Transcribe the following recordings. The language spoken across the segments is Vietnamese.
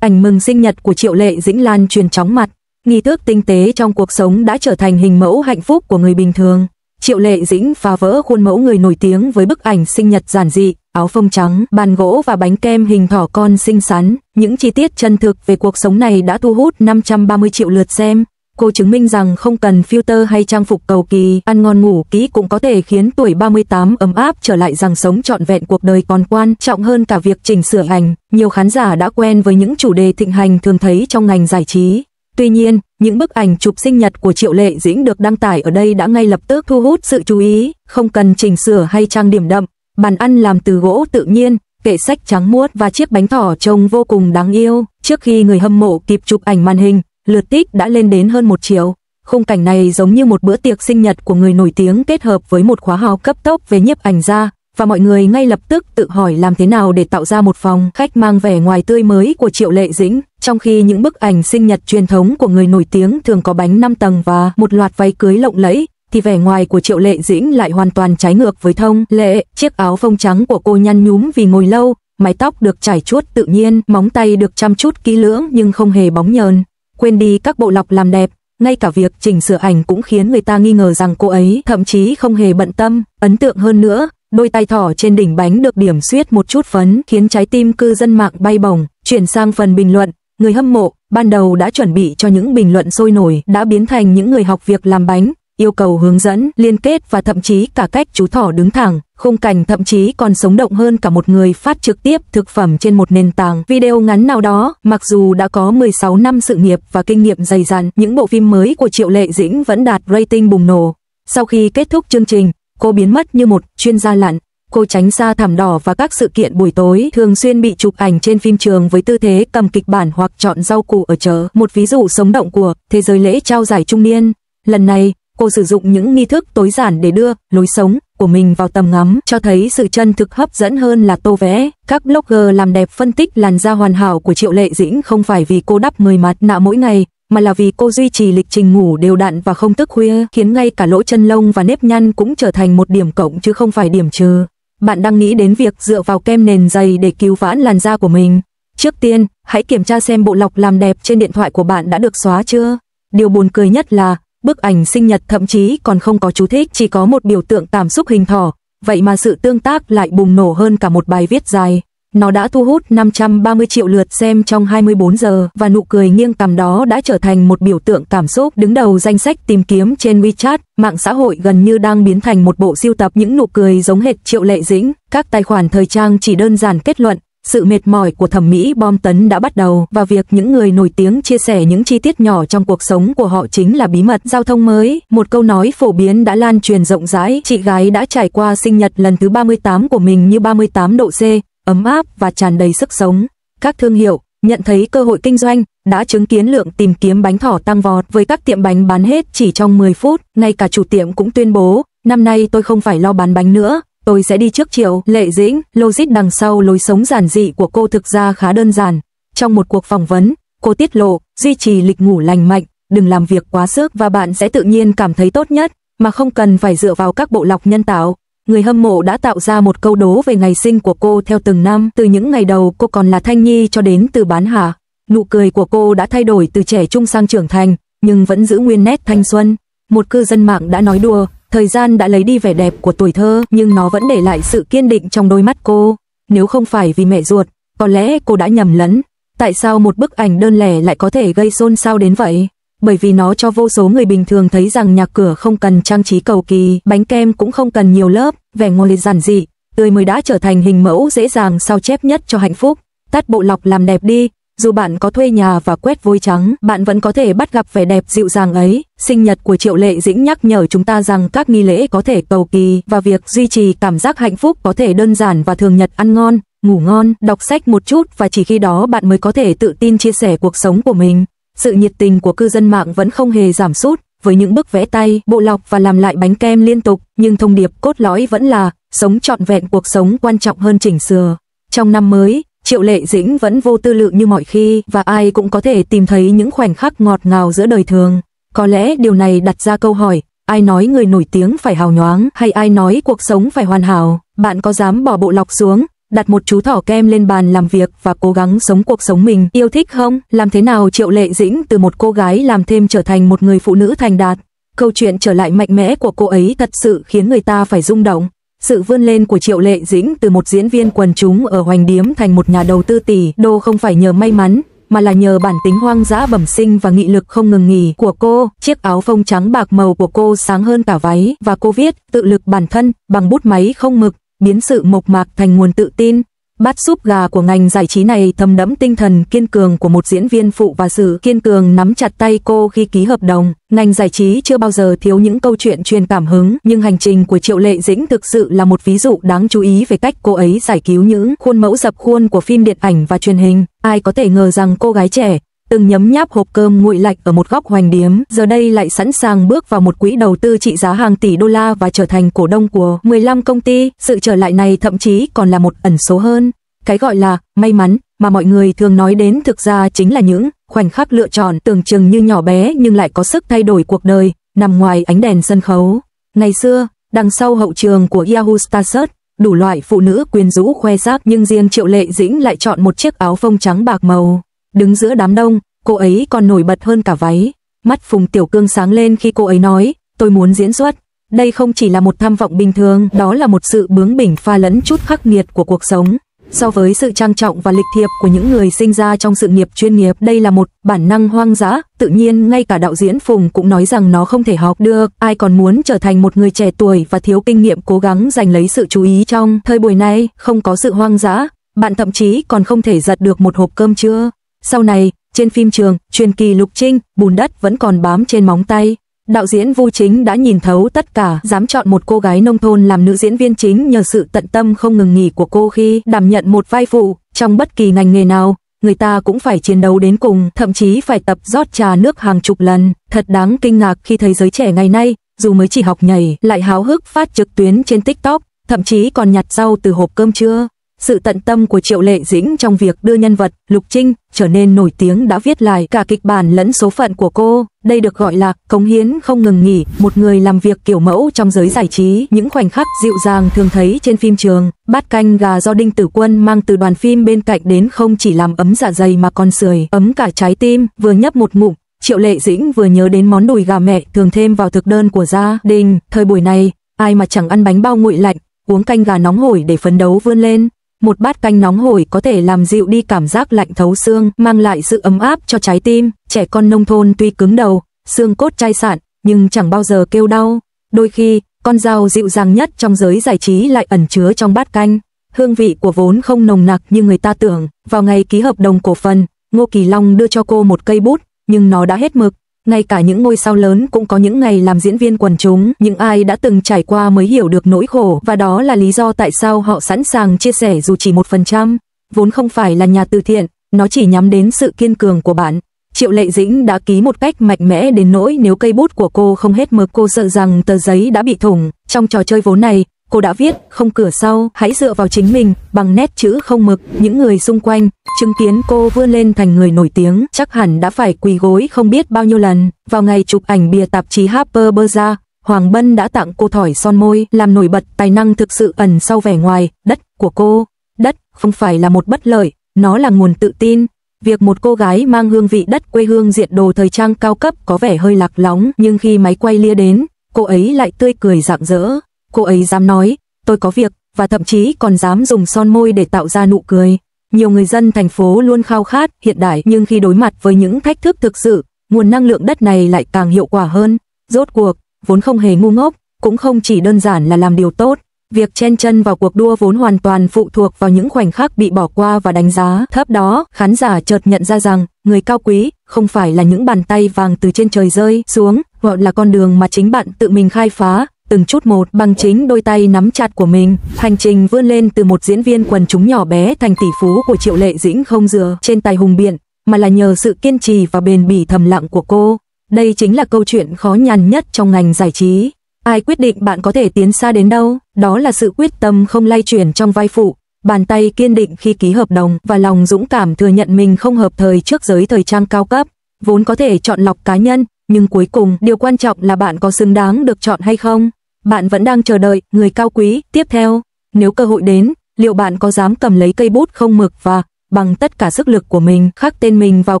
Ảnh mừng sinh nhật của Triệu Lệ Dĩnh lan truyền chóng mặt. Nghi thức tinh tế trong cuộc sống đã trở thành hình mẫu hạnh phúc của người bình thường. Triệu Lệ Dĩnh phá vỡ khuôn mẫu người nổi tiếng với bức ảnh sinh nhật giản dị, áo phông trắng, bàn gỗ và bánh kem hình thỏ con xinh xắn. Những chi tiết chân thực về cuộc sống này đã thu hút 530 triệu lượt xem. Cô chứng minh rằng không cần filter hay trang phục cầu kỳ, ăn ngon ngủ kỹ cũng có thể khiến tuổi 38 ấm áp trở lại, rằng sống trọn vẹn cuộc đời còn quan trọng hơn cả việc chỉnh sửa ảnh. Nhiều khán giả đã quen với những chủ đề thịnh hành thường thấy trong ngành giải trí. Tuy nhiên, những bức ảnh chụp sinh nhật của Triệu Lệ Dĩnh được đăng tải ở đây đã ngay lập tức thu hút sự chú ý, không cần chỉnh sửa hay trang điểm đậm. Bàn ăn làm từ gỗ tự nhiên, kệ sách trắng muốt và chiếc bánh thỏ trông vô cùng đáng yêu. Trước khi người hâm mộ kịp chụp ảnh màn hình, lượt thích đã lên đến hơn 1 triệu. Khung cảnh này giống như một bữa tiệc sinh nhật của người nổi tiếng kết hợp với một khóa học cấp tốc về nhiếp ảnh gia, và mọi người ngay lập tức tự hỏi làm thế nào để tạo ra một phòng khách mang vẻ ngoài tươi mới của Triệu Lệ Dĩnh. Trong khi những bức ảnh sinh nhật truyền thống của người nổi tiếng thường có bánh 5 tầng và một loạt váy cưới lộng lẫy, thì vẻ ngoài của Triệu Lệ Dĩnh lại hoàn toàn trái ngược với thông lệ. Chiếc áo phông trắng của cô nhăn nhúm vì ngồi lâu, mái tóc được trải chuốt tự nhiên, móng tay được chăm chút kỹ lưỡng nhưng không hề bóng nhờn. Quên đi các bộ lọc làm đẹp, ngay cả việc chỉnh sửa ảnh cũng khiến người ta nghi ngờ rằng cô ấy thậm chí không hề bận tâm. Ấn tượng hơn nữa, đôi tay thỏ trên đỉnh bánh được điểm xuyết một chút phấn khiến trái tim cư dân mạng bay bổng. Chuyển sang phần bình luận, người hâm mộ ban đầu đã chuẩn bị cho những bình luận sôi nổi đã biến thành những người học việc làm bánh, yêu cầu hướng dẫn, liên kết và thậm chí cả cách chú thỏ đứng thẳng. Khung cảnh thậm chí còn sống động hơn cả một người phát trực tiếp thực phẩm trên một nền tảng video ngắn nào đó. Mặc dù đã có 16 năm sự nghiệp và kinh nghiệm dày dặn, những bộ phim mới của Triệu Lệ Dĩnh vẫn đạt rating bùng nổ. Sau khi kết thúc chương trình, cô biến mất như một chuyên gia lặn. Cô tránh xa thảm đỏ và các sự kiện buổi tối, thường xuyên bị chụp ảnh trên phim trường với tư thế cầm kịch bản hoặc chọn rau củ ở chợ. Một ví dụ sống động của thế giới lễ trao giải trung niên. Lần này, cô sử dụng những nghi thức tối giản để đưa lối sống của mình vào tầm ngắm, cho thấy sự chân thực hấp dẫn hơn là tô vẽ. Các blogger làm đẹp phân tích làn da hoàn hảo của Triệu Lệ Dĩnh không phải vì cô đắp 10 mặt nạ mỗi ngày, mà là vì cô duy trì lịch trình ngủ đều đặn và không thức khuya, khiến ngay cả lỗ chân lông và nếp nhăn cũng trở thành một điểm cộng chứ không phải điểm trừ. Bạn đang nghĩ đến việc dựa vào kem nền dày để cứu vãn làn da của mình? Trước tiên, hãy kiểm tra xem bộ lọc làm đẹp trên điện thoại của bạn đã được xóa chưa. Điều buồn cười nhất là bức ảnh sinh nhật thậm chí còn không có chú thích, chỉ có một biểu tượng cảm xúc hình thỏ, vậy mà sự tương tác lại bùng nổ hơn cả một bài viết dài. Nó đã thu hút 530 triệu lượt xem trong 24 giờ, và nụ cười nghiêng cằm đó đã trở thành một biểu tượng cảm xúc đứng đầu danh sách tìm kiếm trên WeChat. Mạng xã hội gần như đang biến thành một bộ sưu tập những nụ cười giống hệt Triệu Lệ Dĩnh. Các tài khoản thời trang chỉ đơn giản kết luận, sự mệt mỏi của thẩm mỹ bom tấn đã bắt đầu, và việc những người nổi tiếng chia sẻ những chi tiết nhỏ trong cuộc sống của họ chính là bí mật giao thông mới. Một câu nói phổ biến đã lan truyền rộng rãi, chị gái đã trải qua sinh nhật lần thứ 38 của mình như 38 độ C, ấm áp và tràn đầy sức sống. Các thương hiệu nhận thấy cơ hội kinh doanh đã chứng kiến lượng tìm kiếm bánh thỏ tăng vọt, với các tiệm bánh bán hết chỉ trong 10 phút. Ngay cả chủ tiệm cũng tuyên bố, năm nay tôi không phải lo bán bánh nữa, tôi sẽ đi trước Triệu Lệ Dĩnh. Logic đằng sau lối sống giản dị của cô thực ra khá đơn giản. Trong một cuộc phỏng vấn, cô tiết lộ, duy trì lịch ngủ lành mạnh, đừng làm việc quá sức và bạn sẽ tự nhiên cảm thấy tốt nhất, mà không cần phải dựa vào các bộ lọc nhân tạo. Người hâm mộ đã tạo ra một câu đố về ngày sinh của cô theo từng năm, từ những ngày đầu cô còn là thai nhi cho đến từ bán hạ. Nụ cười của cô đã thay đổi từ trẻ trung sang trưởng thành, nhưng vẫn giữ nguyên nét thanh xuân. Một cư dân mạng đã nói đùa, thời gian đã lấy đi vẻ đẹp của tuổi thơ, nhưng nó vẫn để lại sự kiên định trong đôi mắt cô. Nếu không phải vì mẹ ruột, có lẽ cô đã nhầm lẫn. Tại sao một bức ảnh đơn lẻ lại có thể gây xôn xao đến vậy? Bởi vì nó cho vô số người bình thường thấy rằng nhà cửa không cần trang trí cầu kỳ, bánh kem cũng không cần nhiều lớp, vẻ ngoài giản dị, tươi mới đã trở thành hình mẫu dễ dàng sao chép nhất cho hạnh phúc. Tắt bộ lọc làm đẹp đi, dù bạn có thuê nhà và quét vôi trắng, bạn vẫn có thể bắt gặp vẻ đẹp dịu dàng ấy. Sinh nhật của Triệu Lệ Dĩnh nhắc nhở chúng ta rằng các nghi lễ có thể cầu kỳ, và việc duy trì cảm giác hạnh phúc có thể đơn giản và thường nhật: ăn ngon, ngủ ngon, đọc sách một chút, và chỉ khi đó bạn mới có thể tự tin chia sẻ cuộc sống của mình. Sự nhiệt tình của cư dân mạng vẫn không hề giảm sút, với những bức vẽ tay, bộ lọc và làm lại bánh kem liên tục, nhưng thông điệp cốt lõi vẫn là sống trọn vẹn cuộc sống quan trọng hơn chỉnh sửa. Trong năm mới, Triệu Lệ Dĩnh vẫn vô tư lự như mọi khi, và ai cũng có thể tìm thấy những khoảnh khắc ngọt ngào giữa đời thường. Có lẽ điều này đặt ra câu hỏi, ai nói người nổi tiếng phải hào nhoáng, hay ai nói cuộc sống phải hoàn hảo? Bạn có dám bỏ bộ lọc xuống, đặt một chú thỏ kem lên bàn làm việc và cố gắng sống cuộc sống mình yêu thích không? Làm thế nào Triệu Lệ Dĩnh từ một cô gái làm thêm trở thành một người phụ nữ thành đạt? Câu chuyện trở lại mạnh mẽ của cô ấy thật sự khiến người ta phải rung động. Sự vươn lên của Triệu Lệ Dĩnh từ một diễn viên quần chúng ở Hoành Điếm thành một nhà đầu tư tỷ đô không phải nhờ may mắn, mà là nhờ bản tính hoang dã bẩm sinh và nghị lực không ngừng nghỉ của cô. Chiếc áo phông trắng bạc màu của cô sáng hơn cả váy, và cô viết tự lực bản thân bằng bút máy không mực, biến sự mộc mạc thành nguồn tự tin. Bát súp gà của ngành giải trí này thấm đẫm tinh thần kiên cường của một diễn viên phụ và sự kiên cường nắm chặt tay cô khi ký hợp đồng. Ngành giải trí chưa bao giờ thiếu những câu chuyện truyền cảm hứng, nhưng hành trình của Triệu Lệ Dĩnh thực sự là một ví dụ đáng chú ý về cách cô ấy giải cứu những khuôn mẫu dập khuôn của phim điện ảnh và truyền hình. Ai có thể ngờ rằng cô gái trẻ từng nhấm nháp hộp cơm nguội lạnh ở một góc Hoành Điếm, giờ đây lại sẵn sàng bước vào một quỹ đầu tư trị giá hàng tỷ đô la và trở thành cổ đông của 15 công ty. Sự trở lại này thậm chí còn là một ẩn số hơn. Cái gọi là may mắn mà mọi người thường nói đến thực ra chính là những khoảnh khắc lựa chọn tưởng chừng như nhỏ bé nhưng lại có sức thay đổi cuộc đời, nằm ngoài ánh đèn sân khấu. Ngày xưa, đằng sau hậu trường của Yahoo Star Search, đủ loại phụ nữ quyến rũ khoe xác, nhưng riêng Triệu Lệ Dĩnh lại chọn một chiếc áo phông trắng bạc màu. Đứng giữa đám đông, cô ấy còn nổi bật hơn cả váy. Mắt Phùng Tiểu Cương sáng lên khi cô ấy nói, tôi muốn diễn xuất. Đây không chỉ là một tham vọng bình thường, đó là một sự bướng bỉnh pha lẫn chút khắc nghiệt của cuộc sống. So với sự trang trọng và lịch thiệp của những người sinh ra trong sự nghiệp chuyên nghiệp, đây là một bản năng hoang dã, tự nhiên ngay cả đạo diễn Phùng cũng nói rằng nó không thể học được. Ai còn muốn trở thành một người trẻ tuổi và thiếu kinh nghiệm cố gắng giành lấy sự chú ý trong thời buổi này, không có sự hoang dã, bạn thậm chí còn không thể giật được một hộp cơm trưa. Sau này, trên phim trường, truyền kỳ Lục Trinh, bùn đất vẫn còn bám trên móng tay. Đạo diễn Vu Chính đã nhìn thấu tất cả, dám chọn một cô gái nông thôn làm nữ diễn viên chính nhờ sự tận tâm không ngừng nghỉ của cô khi đảm nhận một vai phụ. Trong bất kỳ ngành nghề nào, người ta cũng phải chiến đấu đến cùng, thậm chí phải tập rót trà nước hàng chục lần. Thật đáng kinh ngạc khi thấy giới trẻ ngày nay, dù mới chỉ học nhảy, lại háo hức phát trực tuyến trên TikTok, thậm chí còn nhặt rau từ hộp cơm trưa. Sự tận tâm của Triệu Lệ Dĩnh trong việc đưa nhân vật Lục Trinh trở nên nổi tiếng đã viết lại cả kịch bản lẫn số phận của cô. Đây được gọi là cống hiến không ngừng nghỉ, một người làm việc kiểu mẫu trong giới giải trí. Những khoảnh khắc dịu dàng thường thấy trên phim trường, bát canh gà do Đinh Tử Quân mang từ đoàn phim bên cạnh đến không chỉ làm ấm dạ dày mà còn sưởi ấm cả trái tim. Vừa nhấp một ngụm, Triệu Lệ Dĩnh vừa nhớ đến món đùi gà mẹ thường thêm vào thực đơn của gia đình. Thời buổi này, ai mà chẳng ăn bánh bao nguội lạnh, uống canh gà nóng hổi để phấn đấu vươn lên. Một bát canh nóng hổi có thể làm dịu đi cảm giác lạnh thấu xương, mang lại sự ấm áp cho trái tim. Trẻ con nông thôn tuy cứng đầu, xương cốt chai sạn, nhưng chẳng bao giờ kêu đau. Đôi khi, con dao dịu dàng nhất trong giới giải trí lại ẩn chứa trong bát canh. Hương vị của vốn không nồng nặc như người ta tưởng. Vào ngày ký hợp đồng cổ phần, Ngô Kỳ Long đưa cho cô một cây bút, nhưng nó đã hết mực. Ngay cả những ngôi sao lớn cũng có những ngày làm diễn viên quần chúng, những ai đã từng trải qua mới hiểu được nỗi khổ, và đó là lý do tại sao họ sẵn sàng chia sẻ dù chỉ 1%. Vốn không phải là nhà từ thiện, nó chỉ nhắm đến sự kiên cường của bạn. Triệu Lệ Dĩnh đã ký một cách mạnh mẽ đến nỗi nếu cây bút của cô không hết mực, cô sợ rằng tờ giấy đã bị thủng. Trong trò chơi vốn này, cô đã viết không cửa sau, hãy dựa vào chính mình, bằng nét chữ không mực. Những người xung quanh chứng kiến cô vươn lên thành người nổi tiếng, chắc hẳn đã phải quỳ gối không biết bao nhiêu lần. Vào ngày chụp ảnh bìa tạp chí Harper's Bazaar, Hoàng Bân đã tặng cô thỏi son môi, làm nổi bật tài năng thực sự ẩn sau vẻ ngoài đất của cô. Đất không phải là một bất lợi, nó là nguồn tự tin. Việc một cô gái mang hương vị đất quê hương diện đồ thời trang cao cấp có vẻ hơi lạc lõng, nhưng khi máy quay lia đến, cô ấy lại tươi cười rạng rỡ. Cô ấy dám nói, tôi có việc, và thậm chí còn dám dùng son môi để tạo ra nụ cười. Nhiều người dân thành phố luôn khao khát hiện đại, nhưng khi đối mặt với những thách thức thực sự, nguồn năng lượng đất này lại càng hiệu quả hơn. Rốt cuộc, vốn không hề ngu ngốc, cũng không chỉ đơn giản là làm điều tốt. Việc chen chân vào cuộc đua vốn hoàn toàn phụ thuộc vào những khoảnh khắc bị bỏ qua và đánh giá thấp đó. Khán giả chợt nhận ra rằng, người cao quý không phải là những bàn tay vàng từ trên trời rơi xuống, hoặc là con đường mà chính bạn tự mình khai phá, từng chút một bằng chính đôi tay nắm chặt của mình. Hành trình vươn lên từ một diễn viên quần chúng nhỏ bé thành tỷ phú của Triệu Lệ Dĩnh không dựa trên tài hùng biện, mà là nhờ sự kiên trì và bền bỉ thầm lặng của cô. Đây chính là câu chuyện khó nhằn nhất trong ngành giải trí. Ai quyết định bạn có thể tiến xa đến đâu? Đó là sự quyết tâm không lay chuyển trong vai phụ, bàn tay kiên định khi ký hợp đồng, và lòng dũng cảm thừa nhận mình không hợp thời trước giới thời trang cao cấp. Vốn có thể chọn lọc cá nhân, nhưng cuối cùng điều quan trọng là bạn có xứng đáng được chọn hay không. Bạn vẫn đang chờ đợi người cao quý tiếp theo. Nếu cơ hội đến, liệu bạn có dám cầm lấy cây bút không mực và bằng tất cả sức lực của mình khắc tên mình vào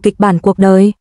kịch bản cuộc đời?